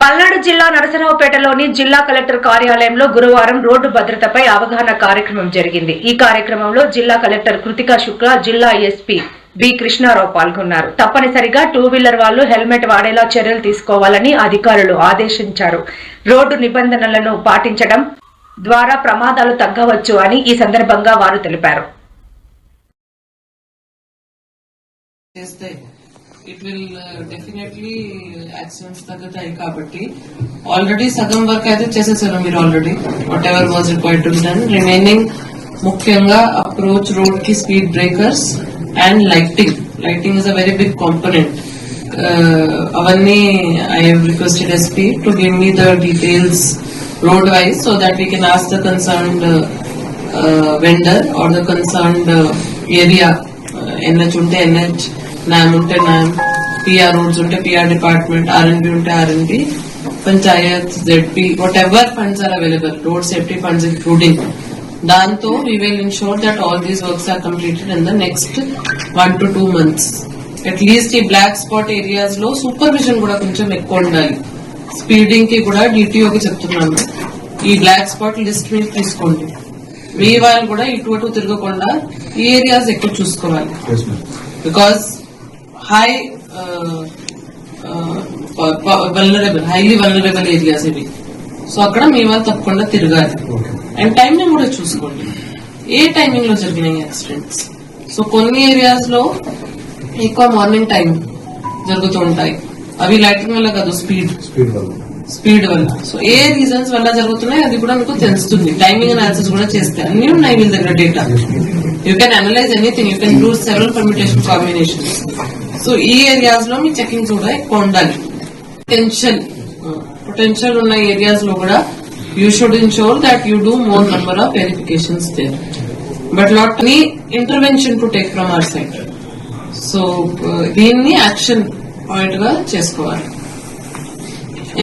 పల్నాడు జిల్లా నరసరావుపేటలోని జిల్లా కలెక్టర్ కార్యాలయంలో గురువారం రోడ్డు భద్రతపై అవగాహన కార్యక్రమం జరిగింది. ఈ కార్యక్రమంలో జిల్లా కలెక్టర్ కృతికా శుక్లా, జిల్లా ఎస్పీ బి కృష్ణారావు పాల్గొన్నారు. తప్పనిసరిగా 2 వీలర్ వాళ్లు హెల్మెట్ వాడేలా చర్యలు తీసుకోవాలని అధికారులు ఆదేశించారు. రోడ్డు నిబంధనలను పాటించడం ద్వారా ప్రమాదాలు తగ్గవచ్చు అని ఈ సందర్భంగా వారు తెలిపారు. It will definitely accidents తగ్గుతాయి కాబట్టి ఆల్రెడీ సగం వర్క్ అయితే చేసేసారు మీరు already whatever was required to be done. Remaining ముఖ్యంగా అప్రోచ్ రోడ్ కి speed breakers and lighting is a very big component. అవన్నీ I have requested SP to give me the details road wise so that we can ask the concerned vendor or the concerned area. NH ఉంటే NH, నామ్ ఉంటే నామ్, PR roads ఉంటే PR department, RNB ఉంటే RNB, panchayat, ZP, whatever funds are available, road safety funds including. దాంతో we will ensure that all these works are completed in the next 1 to 2 months. At least ఈ black spot areas లో supervision కూడా కొంచెం ఎక్కువ ఉండాలి. Speeding కి కూడా డిటిఓకి చెప్తున్నాను, ఈ బ్లాక్ స్పాట్ లిస్ట్ మీద తీసుకోండి. మీ వాళ్ళు కూడా ఇటు అటు తిరగకుండా ఈ ఏరియాస్ ఎక్కువ చూసుకోవాలి. బికాస్ హైలీ వల్నరబుల్ ఏరియాస్ ఇవి. సో అక్కడ మీ వాళ్ళు తప్పకుండా తిరగాలి. అండ్ టైమింగ్ కూడా చూసుకోండి, ఏ టైమింగ్ లో జరిగినాయి యాక్సిడెంట్స్. సో కొన్ని ఏరియాస్ లో ఎక్కువ మార్నింగ్ టైం జరుగుతూ ఉంటాయి, అవి లైటింగ్ వల్ల కాదు స్పీడ్ వల్ల. సో ఏ రీజన్స్ వల్ల జరుగుతున్నాయి అది కూడా మీకు తెలుస్తుంది. టైమింగ్ అనాలిసిస్ కూడా చేస్తే అన్ని ఉన్నాయి వీళ్ళ దగ్గర data. You can analyse anything, you can do several permutation combinations. So ఈ ఏరియాస్ లో మీ చెకింగ్ కూడా ఎక్కువ ఉండాలి. పొటెన్షియల్ ఉన్న ఏరియాస్ లో కూడా you should ensure that you do more number of verifications there, but not any intervention to take from our side. So దీన్ని action point గా చేసుకోవాలి.